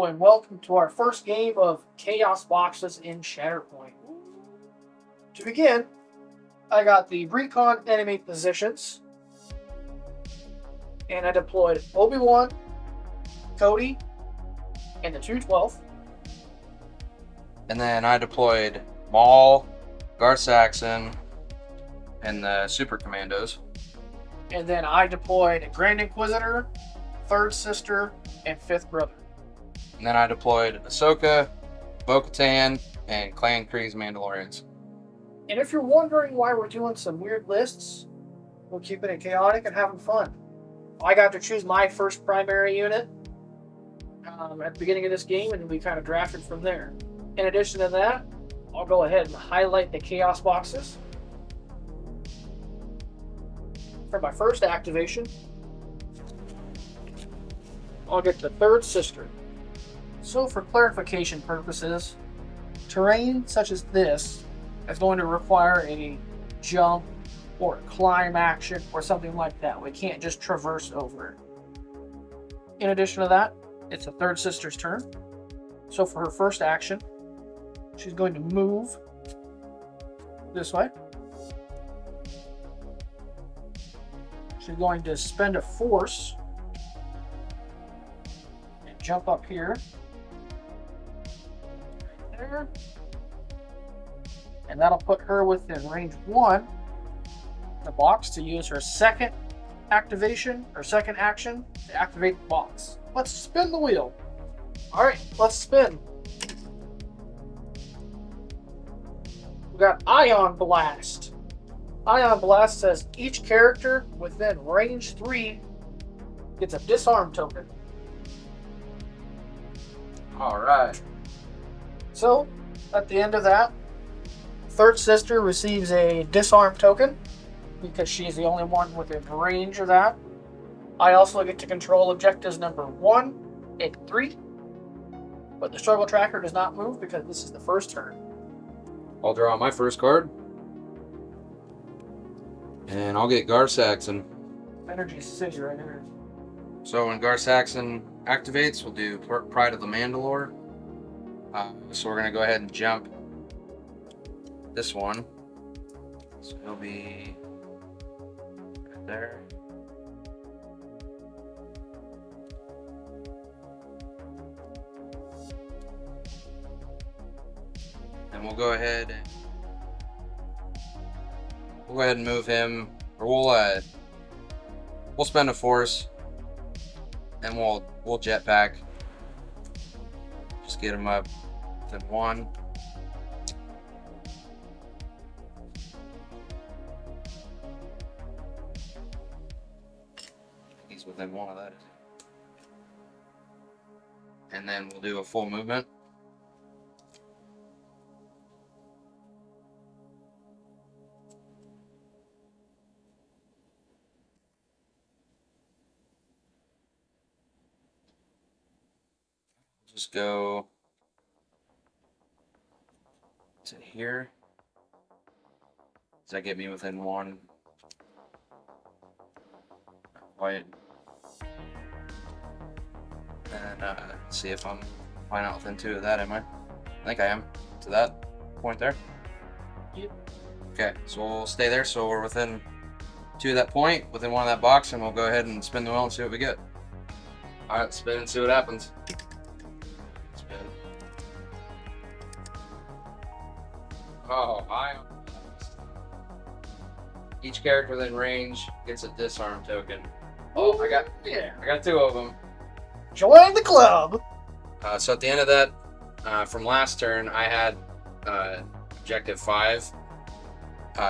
Hello and welcome to our first game of Chaos Boxes in Shatterpoint. To begin, I got the recon enemy positions, and I deployed Obi-Wan, Cody, and the 212. And then I deployed Maul, Gar Saxon, and the Super Commandos. And then I deployed Grand Inquisitor, Third Sister, and Fifth Brother. And then I deployed Ahsoka, Bo-Katan, and Clan Kree's Mandalorians. And if you're wondering why we're doing some weird lists, we're keeping it chaotic and having fun. I got to choose my first primary unit at the beginning of this game, and we kind of drafted from there. In addition to that, I'll go ahead and highlight the Chaos Boxes. For my first activation, I'll get the Third Sister. So for clarification purposes, terrain such as this is going to require a jump or a climb action or something like that. We can't just traverse over it. In addition to that, it's the Third Sister's turn. So for her first action, she's going to move this way. She's going to spend a force and jump up here. There. And that'll put her within range 1 in the box to use her second activation or second action to activate the box. Let's spin the wheel. Alright, let's spin. We got Ion Blast. Ion Blast says each character within range 3 gets a disarm token. Alright. So, at the end of that, Third Sister receives a disarm token because she's the only one within range of that. I also get to control objectives number 1 and 3, but the struggle tracker does not move because this is the first turn. I'll draw my first card. And I'll get Gar Saxon. Energy City right here. So when Gar Saxon activates, we'll do Pride of the Mandalore. So we're going to go ahead and jump this one. So he'll be right there. And we'll go ahead and move him, or we'll spend a force, and we'll jetpack. Just get him up within 1. He's within 1 of that. And then we'll do a full movement. Just go to here. Does that get me within 1? Quiet. And see if I'm fine out within 2 of that, am I? I think I am. To that point there? Yep. Okay, so we'll stay there. So we're within 2 of that point, within 1 of that box, and we'll go ahead and spin the wheel and see what we get. Alright, spin and see what happens. Oh, each character within range gets a disarm token. Oh, I got 2 of them. Join the club. So at the end of that, from last turn, I had objective 5.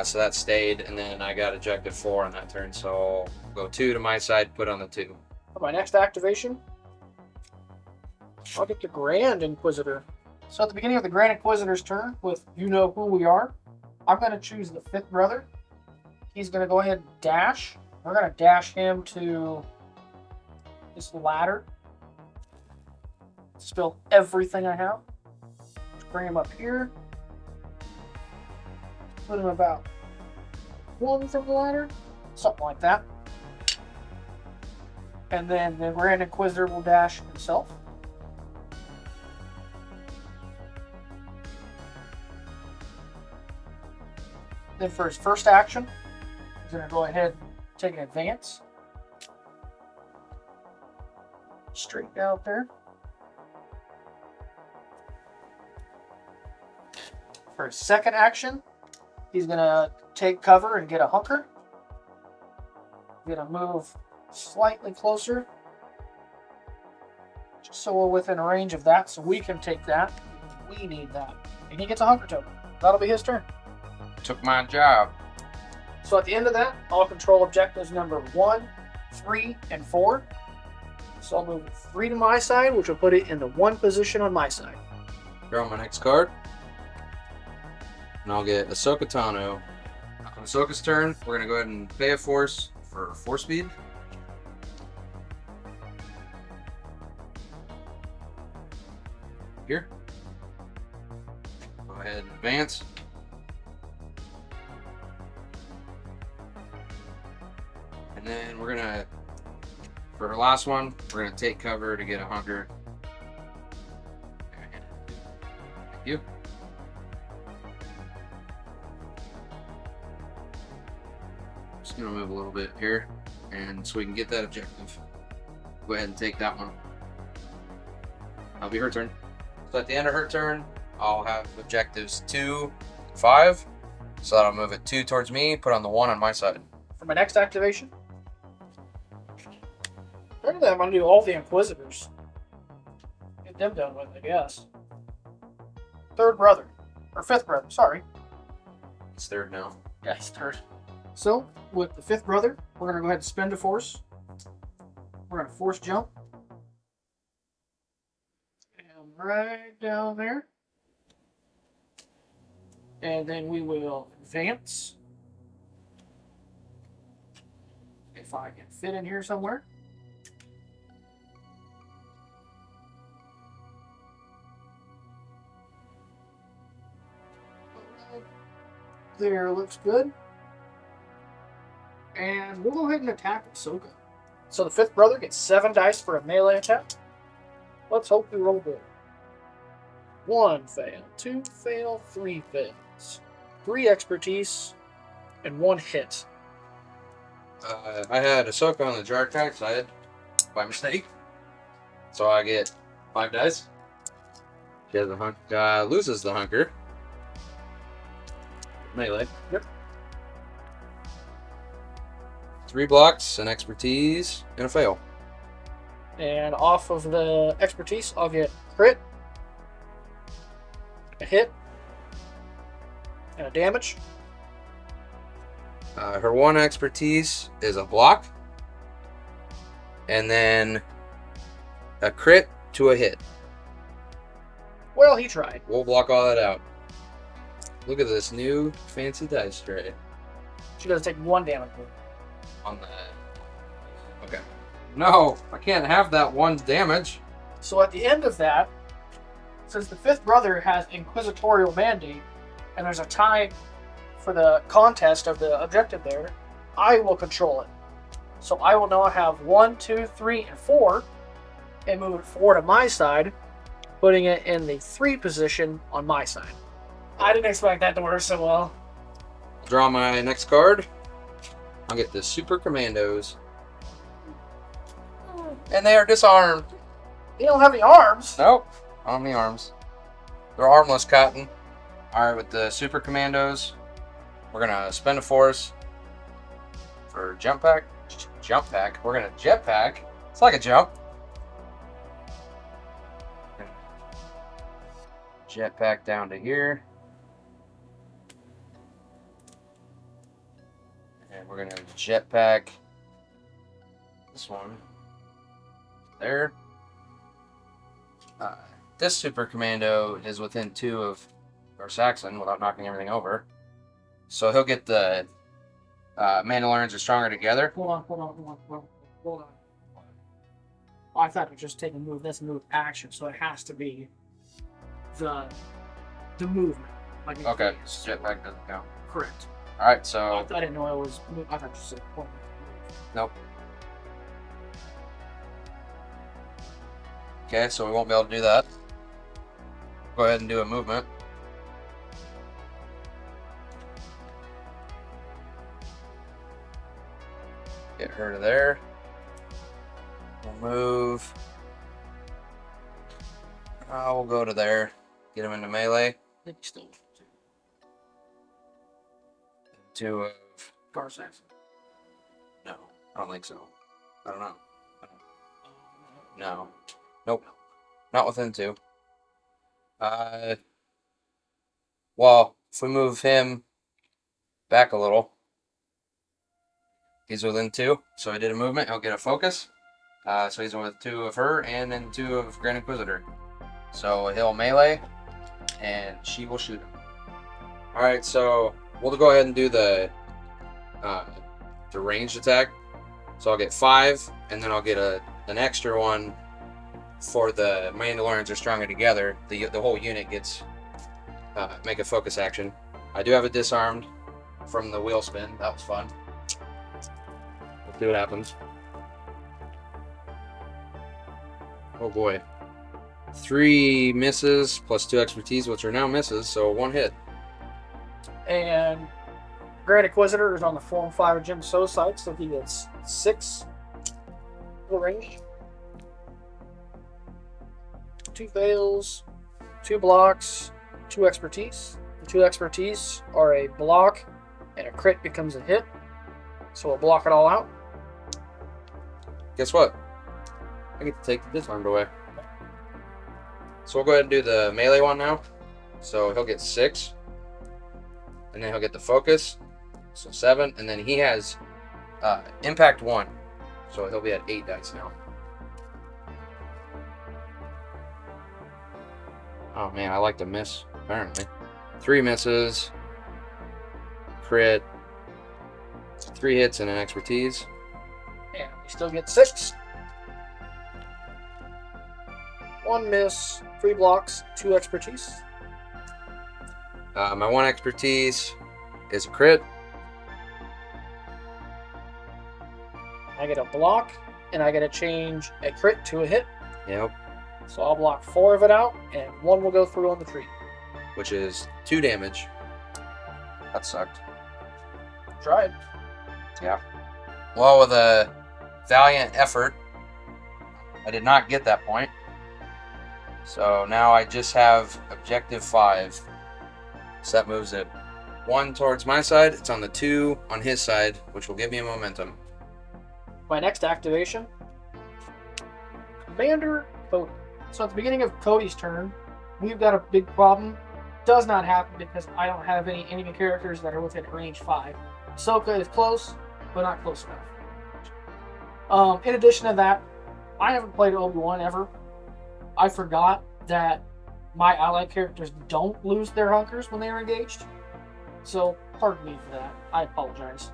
So that stayed, and then I got objective 4 on that turn. So I'll go 2 to my side, put on the 2. For my next activation, I'll get the Grand Inquisitor. So at the beginning of the Grand Inquisitor's turn, with you know who we are, I'm going to choose the Fifth Brother. He's going to go ahead and dash. We're going to dash him to this ladder. Spill everything I have. Bring him up here. Put him about 1 from the ladder. Something like that. And then the Grand Inquisitor will dash himself. Then for his first action, he's going to go ahead and take an advance. Straight down there. For his second action, he's going to take cover and get a hunker. He's going to move slightly closer, just so we're within range of that, so we can take that. We need that. And he gets a hunker token. That'll be his turn. Took my job. So at the end of that, I'll control objectives number 1, 3, and 4. So I'll move 3 to my side, which will put it in the 1 position on my side. Draw my next card. And I'll get Ahsoka Tano. On Ahsoka's turn, we're going to go ahead and pay a force for 4 speed. Here. Go ahead and advance. And then we're going to, for her last one, we're going to take cover to get a hunker. Thank you. Just going to move a little bit here, and so we can get that objective. Go ahead and take that one. That'll be her turn. So at the end of her turn, I'll have objectives 2, 5. So that'll move it 2 towards me, put on the 1 on my side. For my next activation, apparently I'm going to do all the Inquisitors. Get them done with, I guess. Third brother. Or fifth brother, sorry. It's 3rd now. Yeah, he's third. So, with the fifth brother, we're going to go ahead and spend a force. We're going to force jump. And right down there. And then we will advance. If I can fit in here somewhere. There, looks good. And we'll go ahead and attack Ahsoka. So the fifth brother gets 7 dice for a melee attack. Let's hope we roll good. 1 fail, 2 fail, 3 fails. 3 expertise, and 1 hit. I had Ahsoka on the jar attack side by mistake. So I get 5 dice. She has a loses the hunker. Melee. Yep. 3 blocks, an expertise, and a fail. And off of the expertise, I'll get crit, a hit, and a damage. Her 1 expertise is a block, and then a crit to a hit. Well, he tried. We'll block all that out. Look at this new fancy dice tray. She does take 1 damage. On the... Okay. No, I can't have that 1 damage. So at the end of that, since the fifth brother has inquisitorial mandate, and there's a tie for the contest of the objective there, I will control it. So I will now have 1, 2, 3, and 4, and move it 4 to my side, putting it in the 3 position on my side. I didn't expect that to work so well. I'll draw my next card. I'll get the Super Commandos. And they are disarmed. They don't have any arms. Nope. I don't have any arms. They're armless cotton. Alright, with the Super Commandos, we're going to spend a force for jump pack. We're going to jetpack. It's like a jump. Jetpack down to here. And we're going to jetpack this one there. This Super Commando is within 2 of our Saxon without knocking everything over. So he'll get the Mandalorians are stronger together. Hold on. Oh, I thought it was just taking a move. That's a move action, so it has to be the movement. Like Okay, jetpack doesn't count. Correct. Alright, so... I didn't know it was... I thought you said point. Nope. Okay, so we won't be able to do that. Go ahead and do a movement. Get her to there. We'll move. We'll go to there. Get him into melee. I think he's still Two of. Gar Saxon. No, I don't think so. I don't know. No. Nope. Not within two. Well, if we move him back a little, he's within two. So I did a movement. He'll get a focus. So he's with two of her and then two of Grand Inquisitor. So he'll melee, and she will shoot him. All right, so we'll go ahead and do the ranged attack. So I'll get 5, and then I'll get an extra one for the Mandalorians are stronger together. The whole unit gets make a focus action. I do have it disarmed from the wheel spin. That was fun. Let's see what happens. Oh boy. 3 misses plus 2 expertise, which are now misses, so 1 hit. And Grand Inquisitor is on the Form 5 of Jim So side, so he gets 6 full range. 2 fails, 2 blocks, 2 expertise. The 2 expertise are a block, and a crit becomes a hit. So we'll block it all out. Guess what? I get to take the disarmed away. So we'll go ahead and do the melee one now. So he'll get 6. And then he'll get the focus. So 7. And then he has impact 1. So he'll be at 8 dice now. Oh man, I like to miss, apparently. 3 misses. Crit. 3 hits and an expertise. And we still get 6. 1 miss, 3 blocks, 2 expertise. My 1 expertise is a crit. I get a block, and I get to change a crit to a hit. Yep. So I'll block 4 of it out, and 1 will go through on the tree. Which is 2 damage. That sucked. Tried. Yeah. Well, with a valiant effort, I did not get that point. So now I just have objective 5. So that moves it 1 towards my side. It's on the 2 on his side, which will give me a momentum. My next activation, Commander Cody. So at the beginning of Cody's turn, we've got a big problem. Does not happen because I don't have any enemy characters that are within range 5. Ahsoka is close, but not close enough. In addition to that, I haven't played Obi-Wan ever. I forgot that my allied characters don't lose their hunkers when they are engaged. So, pardon me for that. I apologize.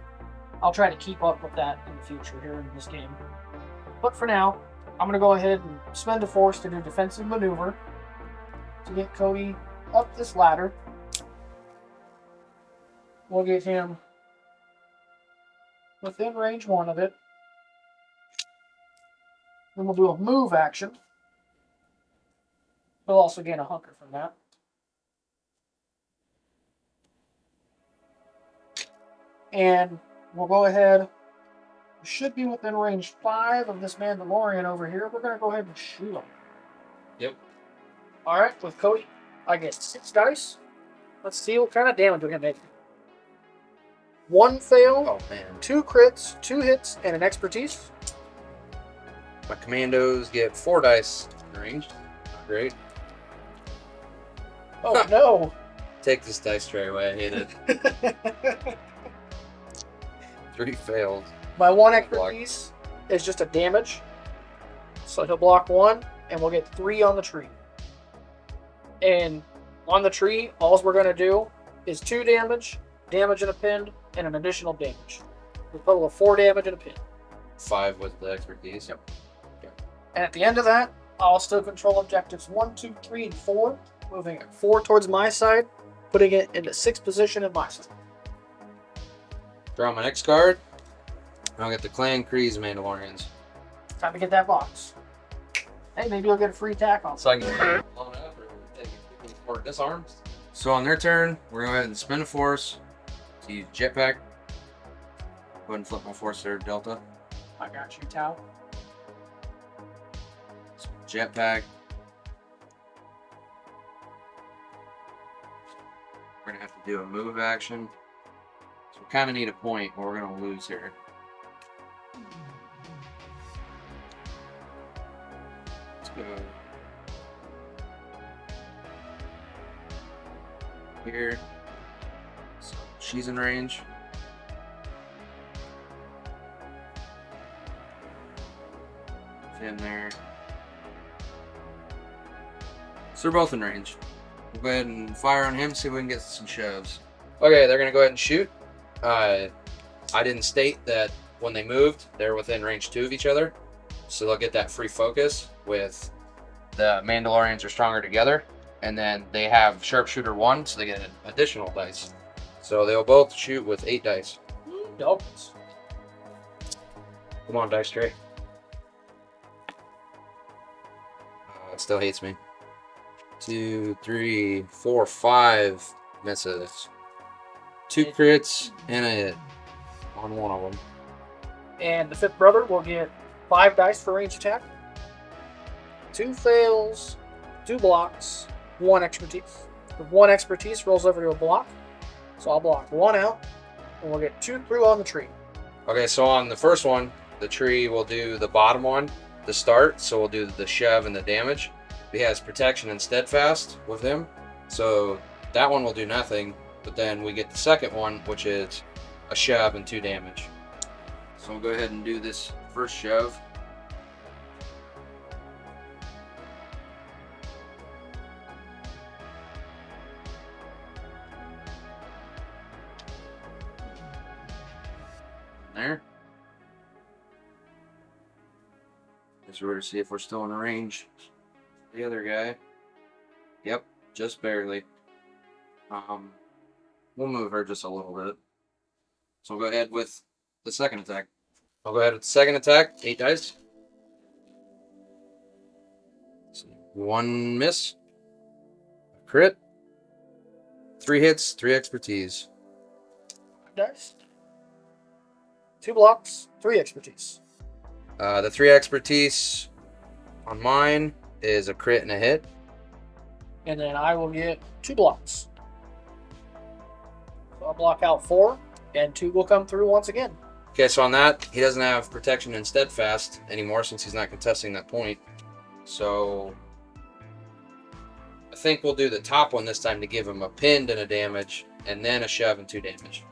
I'll try to keep up with that in the future here in this game. But for now, I'm going to go ahead and spend a force to do defensive maneuver to get Cody up this ladder. We'll get him within range 1 of it. Then we'll do a move action. We'll also gain a hunker from that. And we'll go ahead. We should be within range 5 of this Mandalorian over here. We're going to go ahead and shoot him. Yep. Alright, with Cody, I get 6 dice. Let's see what kind of damage we can make. 1 fail, Oh man. 2 crits, 2 hits, and an expertise. My commandos get 4 dice ranged. Not great. Oh no! Take this dice tray away. I hate it. 3 failed. My 1 expertise is just a damage. So he'll block 1, and we'll get 3 on the tree. And on the tree, all we're going to do is 2 damage, damage and a pin, and an additional damage. A total of 4 damage and a pin. 5 with the expertise. Yep. And at the end of that, I'll still control objectives 1, 2, 3, and 4, moving it 4 towards my side, putting it into 6th position in my side. Draw my next card. And I'll get the Clan Kreese Mandalorians. Time to get that box. Hey, maybe you'll get a free tack on. So I can blown up or take it or disarmed. So on their turn, we're going to go ahead and spend a force to use jetpack. ahead and flip my force there, Delta. I got you, Tau. Jetpack. We're gonna have to do a move action. So we kind of need a point where we're gonna lose here. Let's go here. So she's in range. In there. So they're both in range. We'll go ahead and fire on him, see if we can get some shoves. Okay, they're gonna go ahead and shoot. I didn't state that when they moved, they're within range 2 of each other. So they'll get that free focus with the Mandalorians are stronger together. And then they have sharpshooter 1, so they get an additional dice. So they'll both shoot with 8 dice. Doubles. Come on, dice tray. It still hates me. 2, 3, 4, 5 misses. 2 crits and a hit on one of them. And the fifth brother will get 5 dice for range attack. 2 fails, 2 blocks, 1 expertise. The 1 expertise rolls over to a block. So I'll block 1 out, and we'll get 2 through on the tree. Okay, so on the first one, the tree will do the bottom one to start. So we'll do the shove and the damage. He has protection and steadfast with him. So that one will do nothing. But then we get the second one, which is a shove and 2 damage. So we'll go ahead and do this first shove. There. Guess we're to see if we're still in range. The other guy. Yep, just barely. We'll move her just a little bit. So we'll go ahead with the second attack. I'll go ahead with the second attack. 8 dice. So 1 miss. A crit. 3 hits, 3 expertise. Dice. 2 blocks, 3 expertise. The 3 expertise on mine is a crit and a hit. And then I will get 2 blocks. So I'll block out 4, and 2 will come through once again. Okay, so on that, he doesn't have protection and steadfast anymore since he's not contesting that point. So I think we'll do the top one this time to give him a pinned and a damage, and then a shove and 2 damage.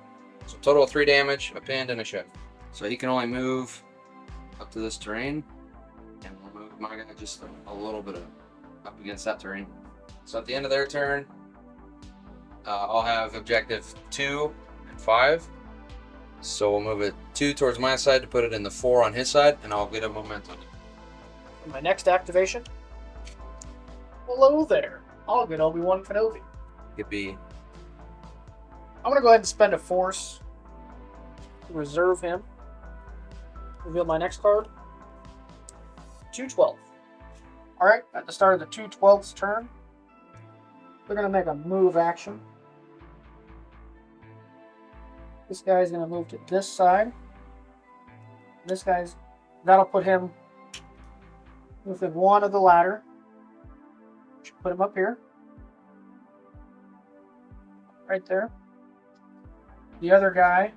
So total of 3 damage, a pinned and a shove. So he can only move up to this terrain, and we'll move my guy just a little bit up against that terrain. So at the end of their turn, I'll have objective 2 and 5. So we'll move it 2 towards my side to put it in the 4 on his side, and I'll get a momentum. My next activation. Hello there. I'll get Obi-Wan Kenobi. Could be. I'm going to go ahead and spend a force to reserve him. Reveal my next card. 2/12. Alright, at the start of the 2/12's turn, we're going to make a move action. This guy's going to move to this side. This guy's, that'll put him within 1 of the ladder. Should put him up here. Right there. The other guy,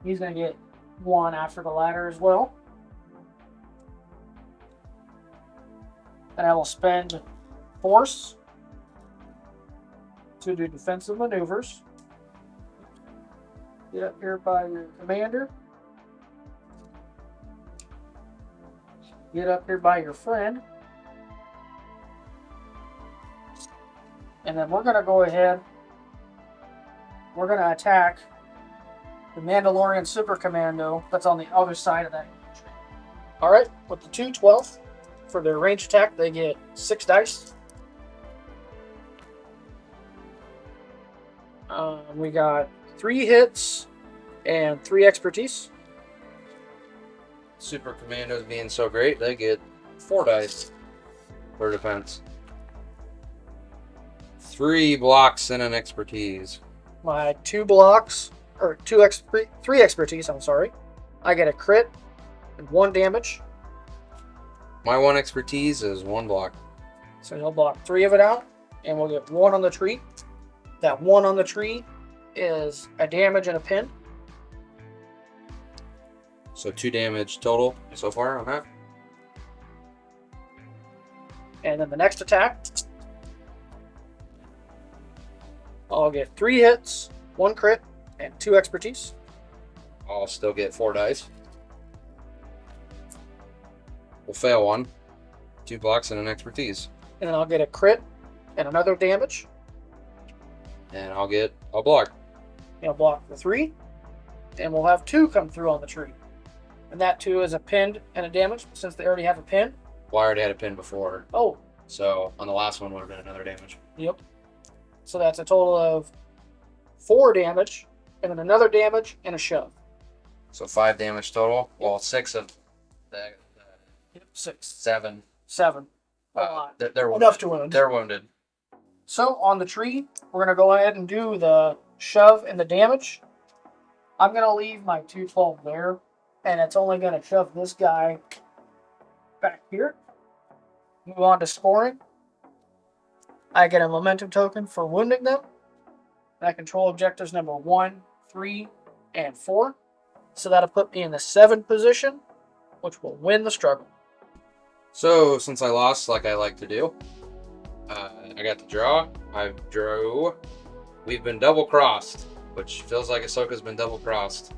he's going to get 1 after the ladder as well. Then I will spend force to do defensive maneuvers. Get up here by your commander. Get up here by your friend. And then we're going to go ahead. We're going to attack the Mandalorian Super Commando that's on the other side of that. Alright, with the 2/12, for their range attack, they get 6 dice. We got 3 hits and 3 expertise. Super Commandos being so great, they get 4 dice for defense. 3 blocks and an expertise. My 2 blocks or three expertise. I'm sorry. I get a crit and 1 damage. My 1 expertise is 1 block. So he'll block 3 of it out, and we'll get 1 on the tree. That 1 on the tree is a damage and a pin. So 2 damage total so far on that. And then the next attack, I'll get 3 hits, 1 crit, and 2 expertise. I'll still get 4 dice. We'll fail 1. 2 blocks and an expertise. And then I'll get a crit and another damage. And I'll get a block. And I'll block the 3. And we'll have 2 come through on the tree. And that 2 is a pinned and a damage, since they already have a pin. Well, I already had a pin before. Oh. So on the last one would have been another damage. Yep. So that's a total of 4 damage, and then another damage and a shove. So 5 damage total. Well, 6 of the Yep, 6. 7. 7. A lot. They're wounded. Enough to wound. They're wounded. So on the tree, we're going to go ahead and do the shove and the damage. I'm going to leave my 212 there, and it's only going to shove this guy back here. Move on to scoring. I get a momentum token for wounding them. And I control objectives number 1, 3, and 4. So that'll put me in the 7th position, which will win the struggle. So since I lost, like I like to do, I got the draw. I drew. We've been double crossed, which feels like Ahsoka's been double crossed.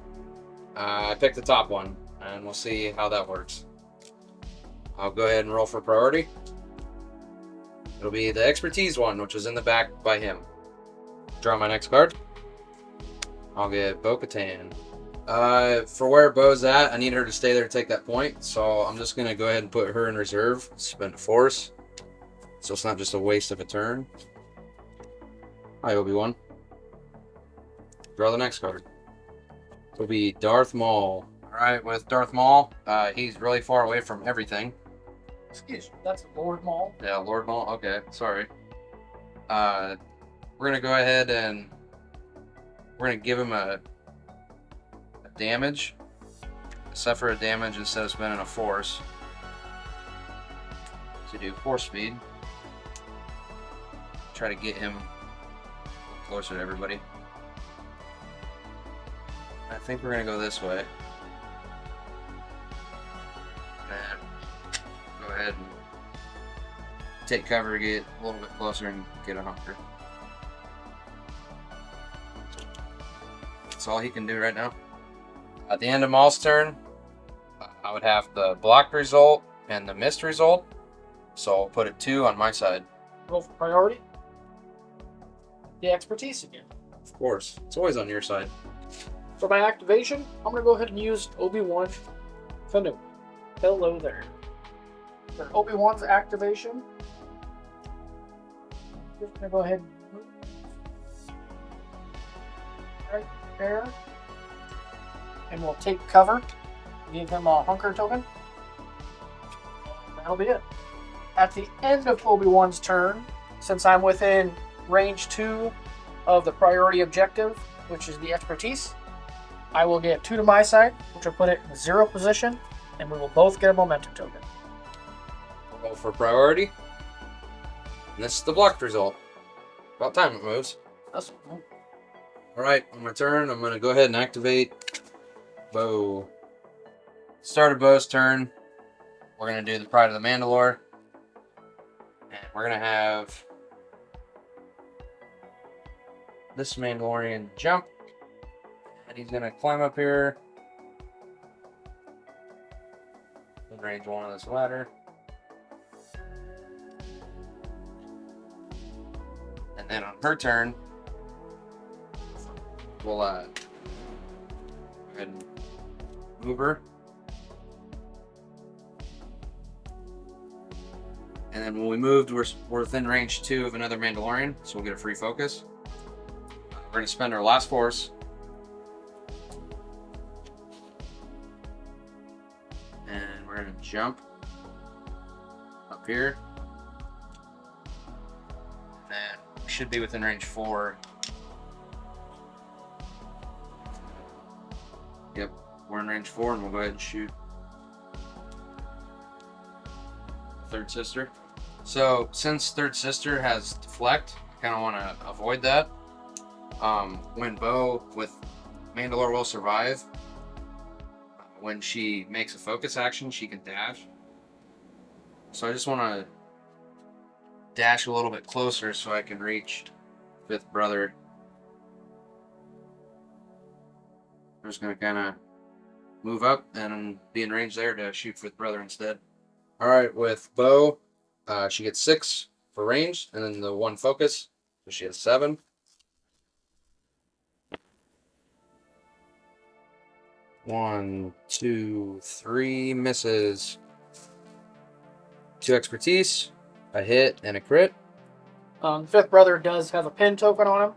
I picked the top one, and we'll see how that works. I'll go ahead and roll for priority. It'll be the expertise one, which is in the back by him. Draw my next card. I'll get Bo-Katan. For where Bo's at, I need her to stay there to take that point, so I'm just going to go ahead and put her in reserve. Spend a force, so it's not just a waste of a turn. Hi, Obi-Wan. Draw the next card. It'll be Darth Maul. Alright, with Darth Maul, he's really far away from everything. Excuse me, that's Lord Maul. Yeah, Lord Maul. Okay, sorry. We're gonna go ahead and we're gonna give him a damage. Suffer a damage instead of spending a force. To do force speed. Try to get him closer to everybody. I think we're gonna go this way. And go ahead and take cover, get a little bit closer, and get a hunker. That's all he can do right now. At the end of Maul's turn, I would have the blocked result and the missed result. So I'll put a 2 on my side. Roll for priority. The expertise again. Of course. It's always on your side. For my activation, I'm going to go ahead and use Obi-Wan Kenobi. Hello there. For Obi-Wan's activation, just going to go ahead and move right there. And we'll take cover. Give him a hunker token. That'll be it. At the end of Obi-Wan's turn, since I'm within range 2 of the priority objective, which is the expertise, I will get 2 to my side, which will put it in the 0 position, and we will both get a momentum token. We'll go for priority. And this is the blocked result. About time it moves. That's Alright, on my turn, I'm going to go ahead and activate Bo. Start of Bo's turn. We're going to do the Pride of the Mandalore. And we're going to have this Mandalorian jump. And he's going to climb up here. In range 1 of this ladder. And then on her turn, we'll go ahead and move her. And then when we moved, we're within range 2 of another Mandalorian, so we'll get a free focus. We're going to spend our last force. And we're going to jump up here. And we should be within range 4 Yep, we're in range 4, and we'll go ahead and shoot third sister. So since third sister has deflect, I kind of want to avoid that. When Bo with Mandalore will survive, when she makes a focus action, she can dash. So I just want to dash a little bit closer so I can reach fifth brother. I'm just going to kind of move up and be in range there to shoot fifth brother instead. All right, with Bo, she gets 6 for range, and then the 1 focus, so she has 7. One, 2, 3 misses. 2 expertise, a hit, and a crit. Fifth brother does have a pin token on him,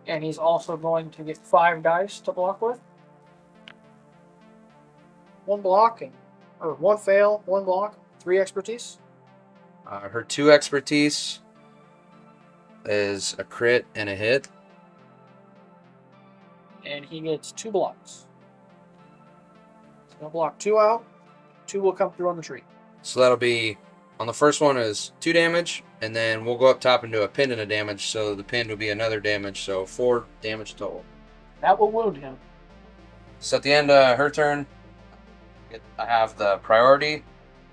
and he's also going to get 5 dice to block with. 1 blocking, or 1 fail, 1 block, 3 expertise. Her 2 expertise is a crit and a hit. And he gets 2 blocks. So he'll block 2 out, 2 will come through on the tree. So that'll be, on the first one is 2 damage, and then we'll go up top and do a pin and a damage, so the pin will be another damage, so 4 damage total. That will wound him. So at the end of her turn, I have the priority,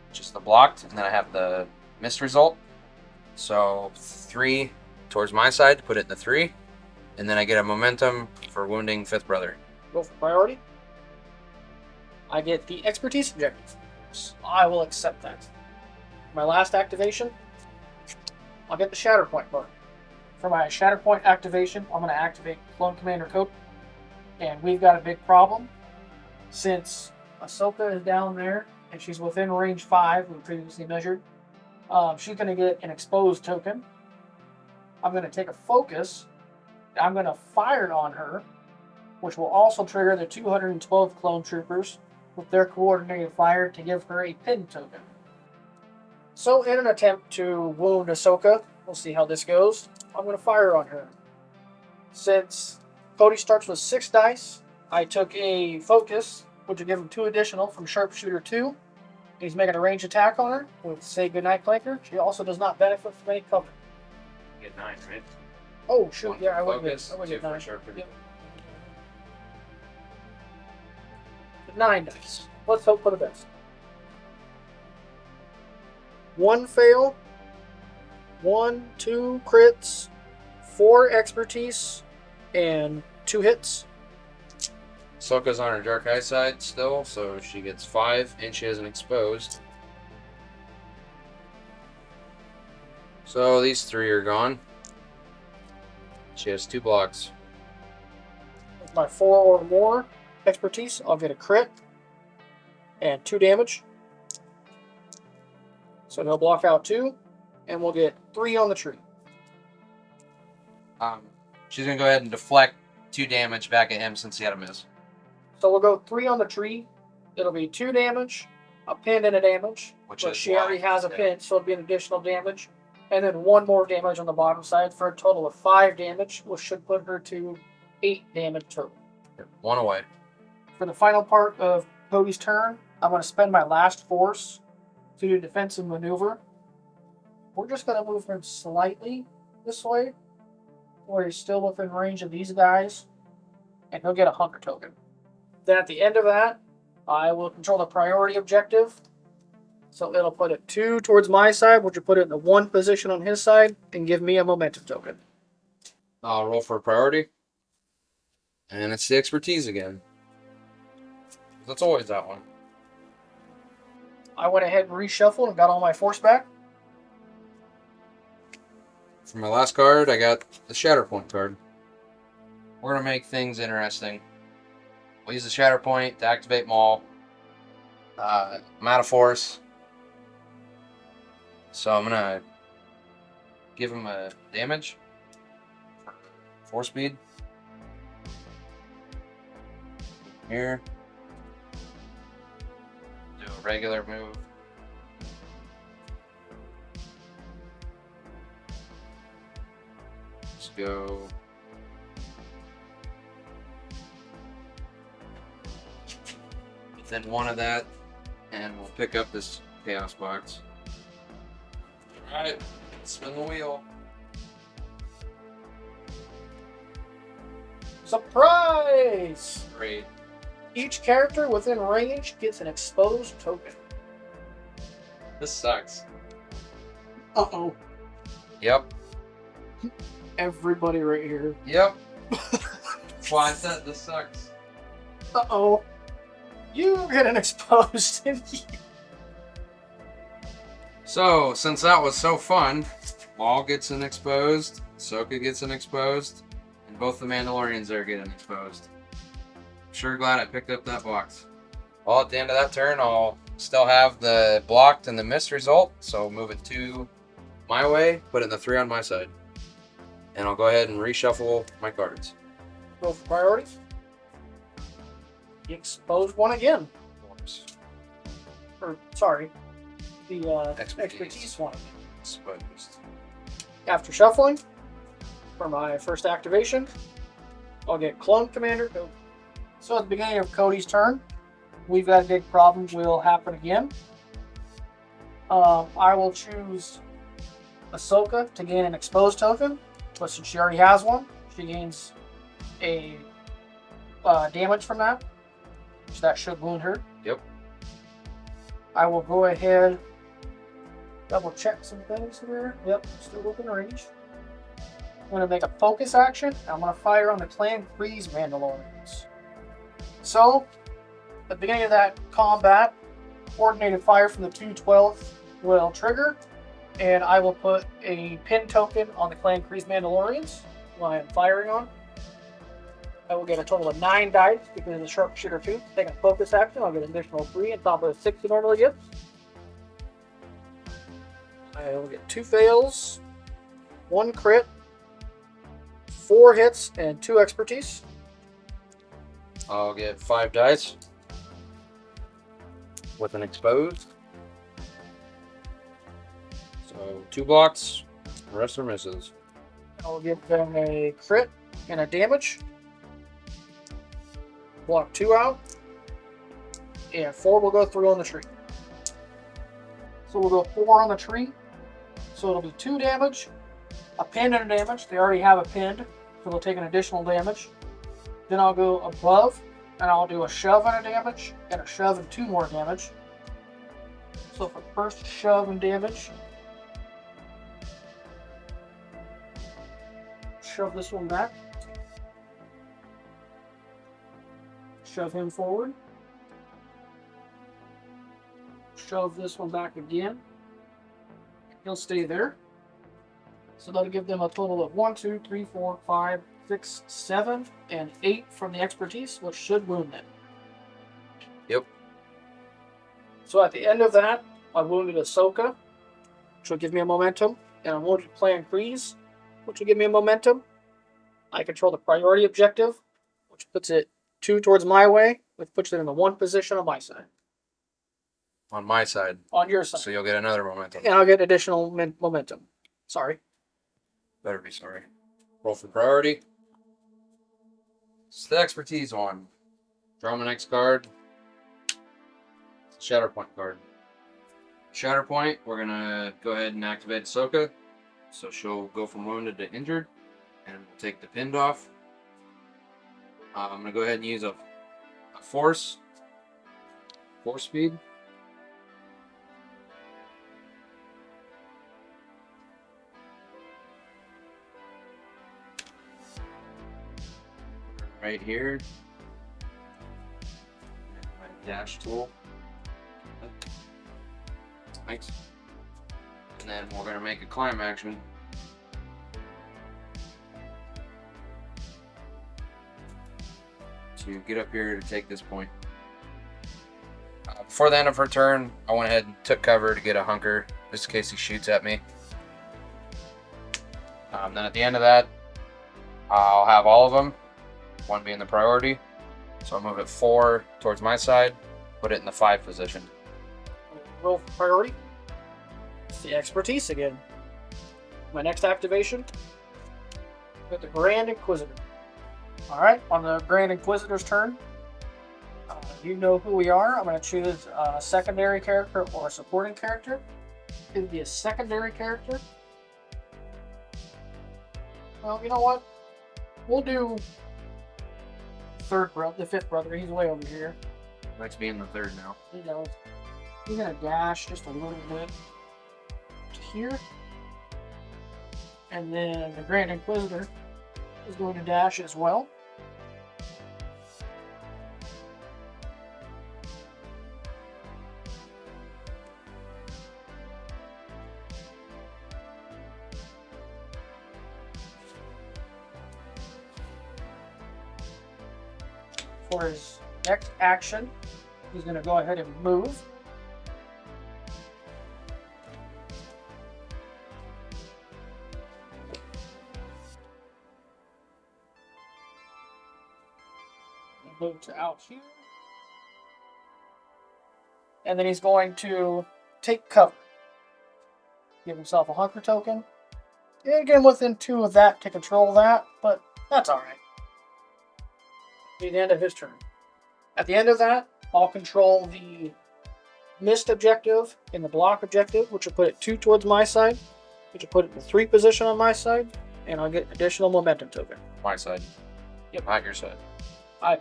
which is the blocked, and then I have the missed result. So 3 towards my side to put it in the 3, and then I get a momentum for wounding fifth brother. Go for priority. I get the expertise objective. So I will accept that. My last activation, I'll get the Shatterpoint card. For my Shatterpoint activation, I'm going to activate Clone Commander Code. And we've got a big problem. Since Ahsoka is down there, and she's within range 5, we previously measured, she's going to get an exposed token. I'm going to take a focus. I'm going to fire it on her, which will also trigger the 212 clone troopers with their coordinated fire to give her a pin token. So in an attempt to wound Ahsoka, we'll see how this goes, I'm going to fire on her. Since Cody starts with 6 dice, I took a focus, which will give him 2 additional from Sharpshooter 2. He's making a range attack on her with Say Goodnight Clanker. She also does not benefit from any cover. You get 9, right? Oh, shoot, 1 yeah, for I would focus, get 2 for 9. sharpshooter. Yep. 9 dice. Let's hope for the best. 1 fail, 1, 2 crits, 4 expertise, and 2 hits. Ahsoka's on her dark eye side still, so she gets 5, and she has an exposed. So these 3 are gone. She has 2 blocks. With my 4 or more expertise, I'll get a crit and 2 damage. So he'll block out 2, and we'll get 3 on the tree. She's gonna go ahead and deflect 2 damage back at him since he had a miss. So we'll go 3 on the tree. It'll be 2 damage, a pin and a damage. But she already has a pin, so it'll be an additional damage. And then 1 more damage on the bottom side for a total of 5 damage, which should put her to 8 damage total. 1 away. For the final part of Cody's turn, I'm going to spend my last force to do defensive maneuver. We're just going to move him slightly this way, where he's still within range of these guys, and he'll get a hunger token. Then at the end of that, I will control the priority objective. So it'll put it 2 towards my side, which will put it in the 1 position on his side, and give me a momentum token. I'll roll for a priority. And it's the expertise again. That's always that one. I went ahead and reshuffled and got all my force back. For my last card, I got the Shatterpoint card. We're going to make things interesting. We'll use the Shatterpoint to activate Maul. I'm out of force. So I'm going to give him a damage for force speed. Here. Do a regular move. Let's go. within 1 of that, and we'll pick up this chaos box. Alright, spin the wheel. Surprise! Great. Each character within range gets an exposed token. This sucks. Uh-oh. Yep. Everybody right here. Yep. That's why I said this sucks. Uh-oh. You get an exposed. So, since that was so fun, Maul gets an exposed, Ahsoka gets an exposed, and both the Mandalorians there get an exposed. Sure glad I picked up that box. Well, at the end of that turn, I'll still have the blocked and the missed result, so move it 2 my way, put it in the 3 on my side. And I'll go ahead and reshuffle my cards. Go for priority. You exposed one again. Or, sorry, the expertise one. Exposed. After shuffling, for my first activation, I'll get Clone Commander Cody. So at the beginning of Cody's turn, we've got a big problem will happen again. I will choose Ahsoka to gain an exposed token, but since she already has one, she gains a damage from that, so that should wound her. Yep. I will go ahead, double check some things here. Yep, still within range. I'm going to make a focus action. I'm going to fire on the Clan Kreese Mandalorians. So, at the beginning of that combat, coordinated fire from the 212 will trigger, and I will put a pin token on the Clan Kreese Mandalorians who I am firing on. I will get a total of 9 dice because of the Sharpshooter 2. Take a focus action, I'll get an additional 3 on top of the 6 you normally get. I will get 2 fails, 1 crit, 4 hits, and 2 expertise. I'll get 5 dice with an exposed. So 2 blocks, the rest are misses. I'll give them a crit and a damage. Block 2 out. And 4 will go through on the tree. So we'll go 4 on the tree. So it'll be 2 damage, a pin and a damage. They already have a pinned, so they'll take an additional damage. Then I'll go above, and I'll do a shove and a damage, and a shove and 2 more damage. So for the first shove and damage, shove this one back. Shove him forward. Shove this one back again. He'll stay there. So that'll give them a total of 1, 2, 3, 4, 5, 6, 7, and 8 from the expertise, which should wound them. Yep. So at the end of that, I wounded Ahsoka, which will give me a momentum, and I wounded Clan Kreese, which will give me a momentum. I control the priority objective, which puts it 2 towards my way, which puts it in the 1 position on my side. On my side. On your side. So you'll get another momentum. And I'll get additional momentum. Sorry. Better be sorry. Roll for priority. It's the expertise one. Draw my next card. It's a Shatterpoint card. Shatterpoint, we're gonna go ahead and activate Ahsoka. So she'll go from wounded to injured. And we'll take the pinned off. I'm gonna go ahead and use a force speed. Right here. My dash tool. Thanks. And then we're gonna make a climb action. To get up here to take this point. Before the end of her turn, I went ahead and took cover to get a hunker, just in case he shoots at me. Then at the end of that, I'll have all of them, 1 being the priority. So I'll move it 4 towards my side, put it in the 5 position. Roll for priority. It's the expertise again. My next activation, with the Grand Inquisitor. Alright, on the Grand Inquisitor's turn, You know who we are. I'm going to choose a secondary character or a supporting character. It'll be a secondary character. Well, you know what? We'll do the fifth brother. He's way over here. Likes being the third now. He knows. He's going to dash just a little bit to here. And then the Grand Inquisitor is going to dash as well. For his next action, he's going to go ahead and move. Move to out here. And then he's going to take cover. Give himself a hunker token. Yeah, get him within 2 of that to control that, but that's alright. Be the end of his turn. At the end of that, I'll control the missed objective and the block objective, which will put it 2 towards my side, which will put it in the 3 position on my side, and I'll get additional momentum token. My side. Yep. Not your side. I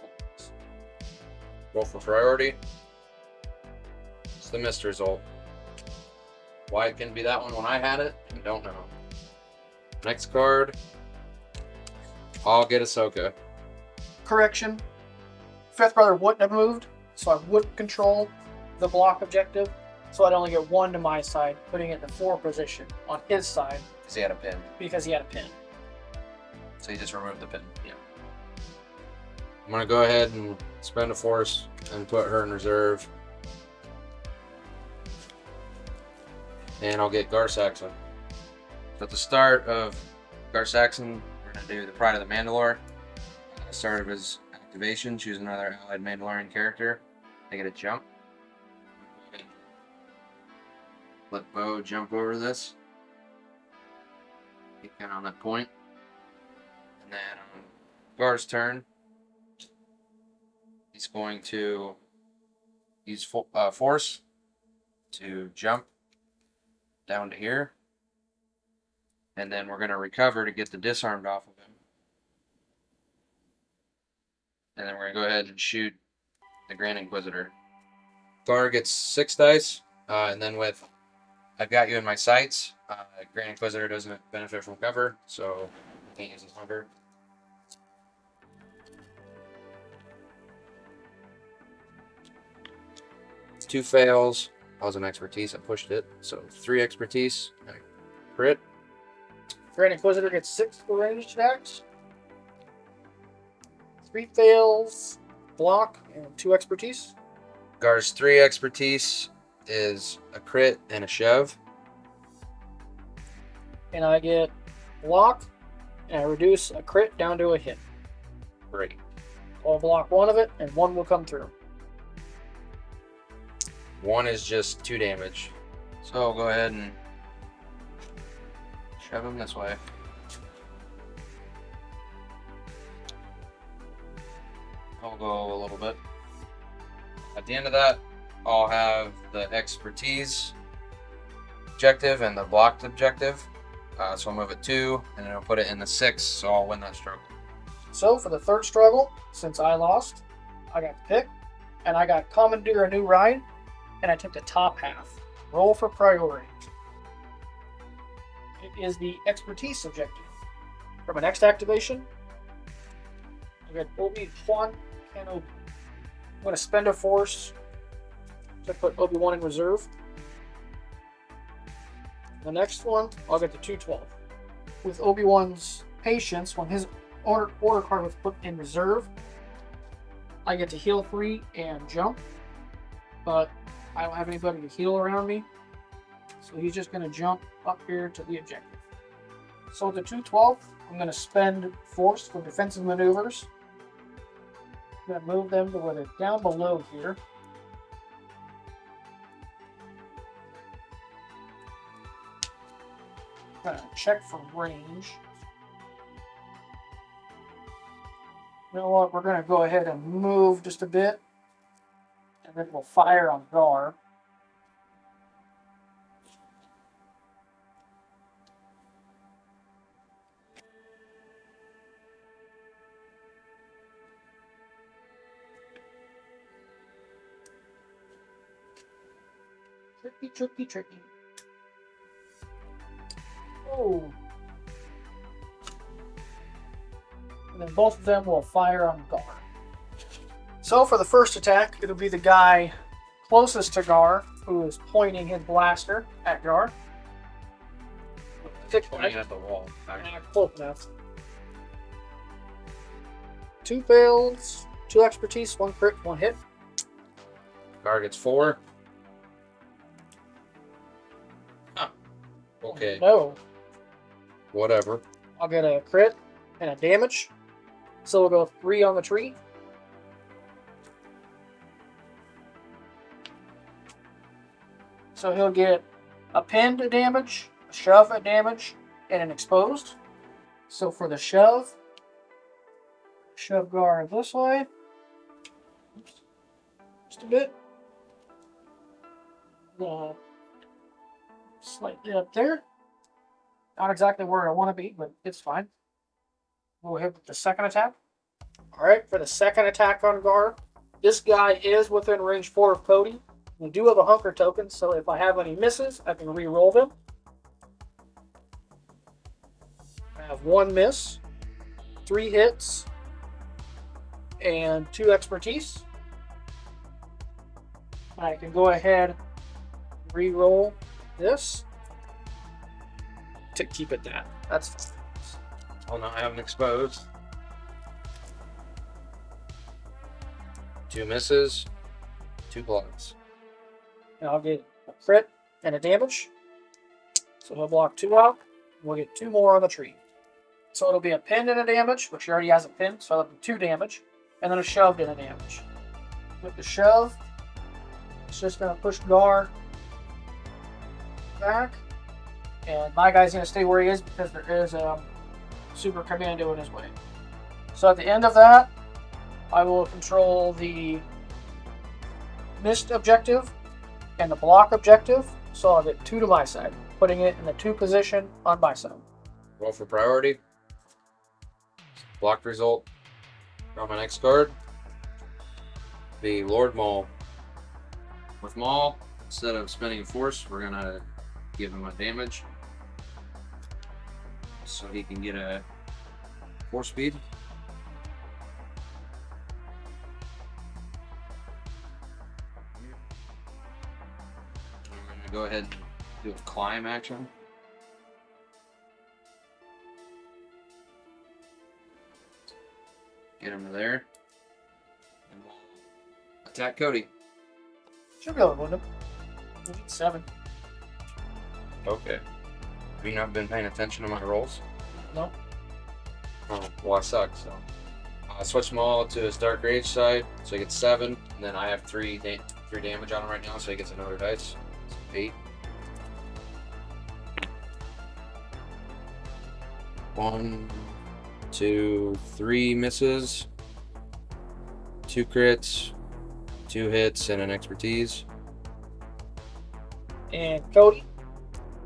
Roll for priority. It's the missed result. Why it couldn't be that one when I had it, I don't know. Next card. I'll get Ahsoka. Correction. Fifth brother wouldn't have moved, so I wouldn't control the block objective, so I'd only get 1 to my side, putting it in the 4 position on his side. Because he had a pin. Because he had a pin. So you just removed the pin. Yeah. I'm going to go ahead and spend a force and put her in reserve. And I'll get Gar Saxon. So at the start of Gar Saxon, we're going to do the Pride of the Mandalore. At the start of his activation, choose another allied Mandalorian character. They get a jump. Let Bo jump over this. Get kind of on that point. And then on Gar's turn, he's going to use force to jump down to here. And then we're going to recover to get the disarmed off of him. And then we're going to go ahead and shoot the Grand Inquisitor. Gar gets 6 dice. And then with I've got you in my sights, Grand Inquisitor doesn't benefit from cover, so can't use his hunter. Two fails. I was an expertise. I pushed it. So 3 expertise. Crit. Grand Inquisitor gets 6 ranged attacks. 3 fails, block, and 2 expertise. Gar's 3 expertise is a crit and a shove. And I get block, and I reduce a crit down to a hit. Great. I'll block 1 of it, and 1 will come through. 1 is just 2 damage. So I'll go ahead and shove him this way. I'll go a little bit. At the end of that, I'll have the expertise objective and the blocked objective. So I'll move it 2, and then I'll put it in the 6, so I'll win that struggle. So for the third struggle, since I lost, I got to pick, and I got Commandeer a New Ride, and I took the top half. Roll for priority. It is the expertise objective. For my next activation, I got Obi-Wan Kenobi. I'm going to spend a force to put Obi-Wan in reserve. The next one, I'll get the 212. With Obi-Wan's patience, when his order card was put in reserve, I get to heal 3 and jump, but I don't have anybody to heal around me, so he's just going to jump up here to the objective. So with the 212, I'm going to spend force for defensive maneuvers. I'm going to move them to where they're down below here. I'm going to check for range. You know what? We're going to go ahead and move just a bit And then we'll fire on Gar. Tricky, tricky, tricky. Oh. And then both of them will fire on Gar. So for the first attack, it'll be the guy closest to Gar, who is pointing his blaster at Gar. Pointing at the wall. Close enough. 2 fails, 2 expertise, 1 crit, 1 hit. Gar gets 4. Huh. Okay. No. Whatever. I'll get a crit and a damage. So we'll go 3 on the tree. So he'll get a pinned damage, a shove at damage, and an exposed. So for the shove Gar this way. Oops. Just a bit. Slightly up there. Not exactly where I want to be, but it's fine. We'll hit with the second attack. Alright, for the second attack on Gar, this guy is within range 4 of Cody. We do have a hunker token, so if I have any misses, I can re-roll them. I have 1 miss, 3 hits, and 2 expertise. I can go ahead and re-roll this to keep it that. That's fine. Oh no, I have an exposed. 2 misses, 2 blocks. And I'll get a crit and a damage. So he'll block 2 out. We'll get 2 more on the tree. So it'll be a pinned and a damage, which he already has a pin, so that'll be 2 damage. And then a shoved and a damage. With the shove, it's just going to push Gar back. And my guy's going to stay where he is because there is a super commando in his way. So at the end of that, I will control the missed objective and the block objective. So I'll get 2 to my side, putting it in the 2 position on my side. Roll for priority. Blocked result. Draw my next card. The Lord Maul. With Maul, instead of spending a force, we're gonna give him a damage. So he can get a 4 speed. I'm gonna go ahead and do a climb action. Get him to there. And we'll attack Cody. Should be able to win him. We'll get 7. Okay. Have you not been paying attention to my rolls? No. Oh, well, I suck, so. I switch Maul to his Dark Rage side, so he gets 7, and then I have 3 damage on him right now, so he gets another dice. So 8. 1, 2, 3 misses, 2 crits, 2 hits, and an expertise. And Cody,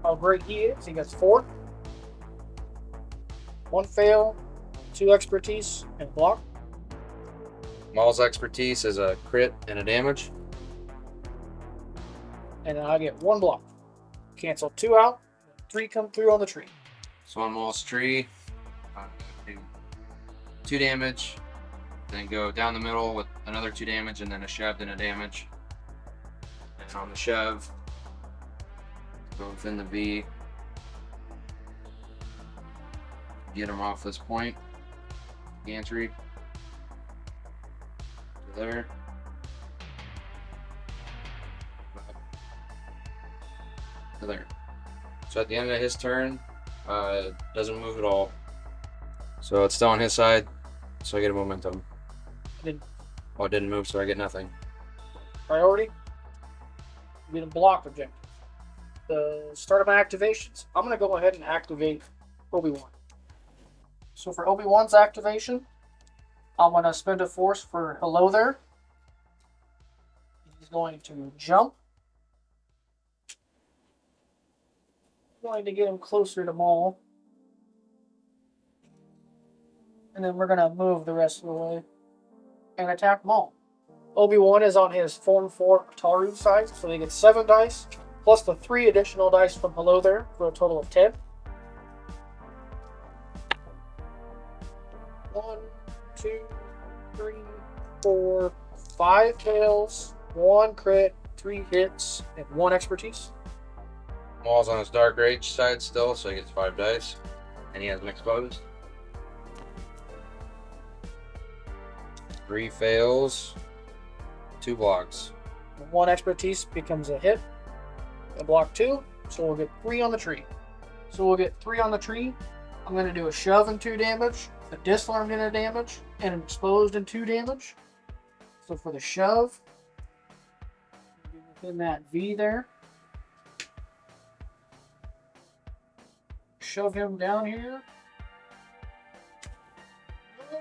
how great he is. He gets 4. 1 fail, 2 expertise, and block. Maul's expertise is a crit and a damage. And then I get 1 block. Cancel 2 out. 3 come through on the tree. So on Maul's tree, I'm going to do 2 damage, then go down the middle with another 2 damage, and then a shoved and a damage. And on the shove, go within the V, get him off this point, gantry, to there, to there. So at the end of his turn, doesn't move at all. So it's still on his side, so I get a momentum. Oh, it didn't move, so I get nothing. Priority. Be the block objective. The start of my activations. I'm going to go ahead and activate Obi-Wan. So for Obi-Wan's activation, I'm going to spend a force for hello there. He's going to jump. Going to get him closer to Maul. And then we're going to move the rest of the way and attack Maul. Obi-Wan is on his Form 4 Taru side, so they get 7 dice, plus the 3 additional dice from below there, for a total of 10. 1, 2, 3, 4, 5 fails, 1 crit, 3 hits, and 1 expertise. Maul's on his Dark Rage side still, so he gets 5 dice. And he has an exposed. 3 fails, 2 blocks. 1 expertise becomes a hit. A block 2, so we'll get 3 on the tree. So we'll get 3 on the tree. I'm going to do a shove and 2 damage, a disarmed and a damage, and an exposed and 2 damage. So for the shove, within that V there, shove him down here.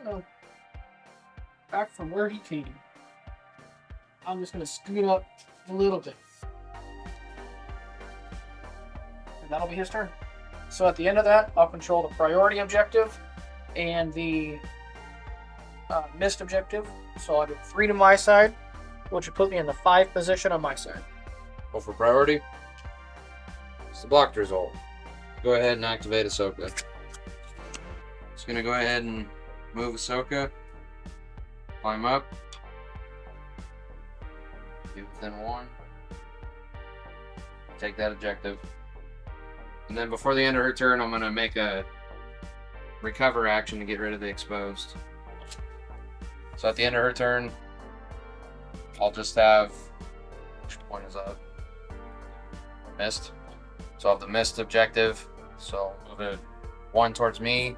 No. Back from where he came. I'm just going to scoot up a little bit. And that'll be his turn. So at the end of that, I'll control the priority objective and the missed objective. So I'll get 3 to my side, which would put me in the 5 position on my side. Well, for priority, it's the blocked result. Go ahead and activate Ahsoka. Just going to go ahead and move Ahsoka. Climb up. Be within 1. Take that objective. And then before the end of her turn, I'm going to make a recover action to get rid of the exposed. So at the end of her turn, I'll just have... Which point is up? Missed. So I'll have the missed objective. So move it 1 towards me,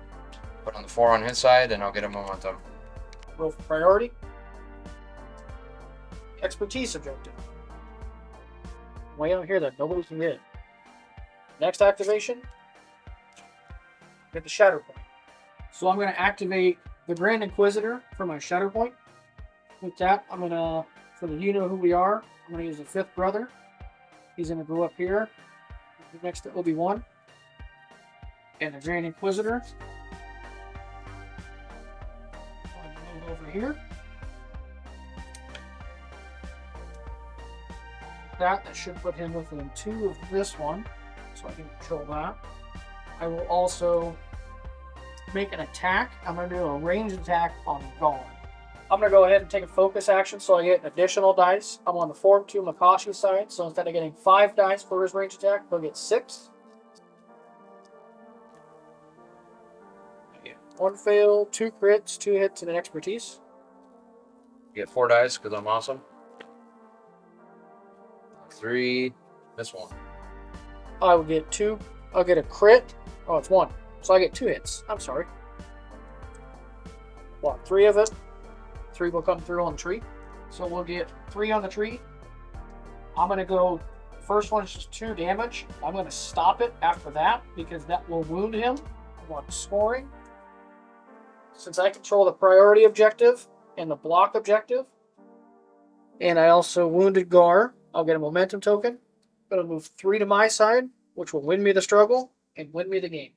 put on the 4 on his side, and I'll get a momentum. Roll for priority. Expertise objective. Way out here that nobody can get. Next activation, get the Shatterpoint. So I'm going to activate the Grand Inquisitor for my Shatterpoint. With that, I'm going to, for the you know who we are, I'm going to use the 5th brother. He's going to go up here next to Obi-Wan. And the Grand Inquisitor. I'm going to move over here. That should put him within 2 of this one. So I can control that. I will also make an attack. I'm going to do a ranged attack on Guard. I'm going to go ahead and take a focus action so I get an additional dice. I'm on the Form 2 Makashi side, so instead of getting 5 dice for his ranged attack, he'll get 6. 1 fail, 2 crits, 2 hits, and an expertise. Get 4 dice because I'm awesome. 3, this 1. I will get 2. I'll get a crit. Oh, it's 1. So I get 2 hits. I'm sorry. Block 3 of it. 3 will come through on the tree. So we'll get 3 on the tree. I'm going to go... First one is just 2 damage. I'm going to stop it after that because that will wound him. I want scoring. Since I control the priority objective and the block objective, and I also wounded Gar, I'll get a momentum token. I'm going to move 3 to my side, which will win me the struggle and win me the game.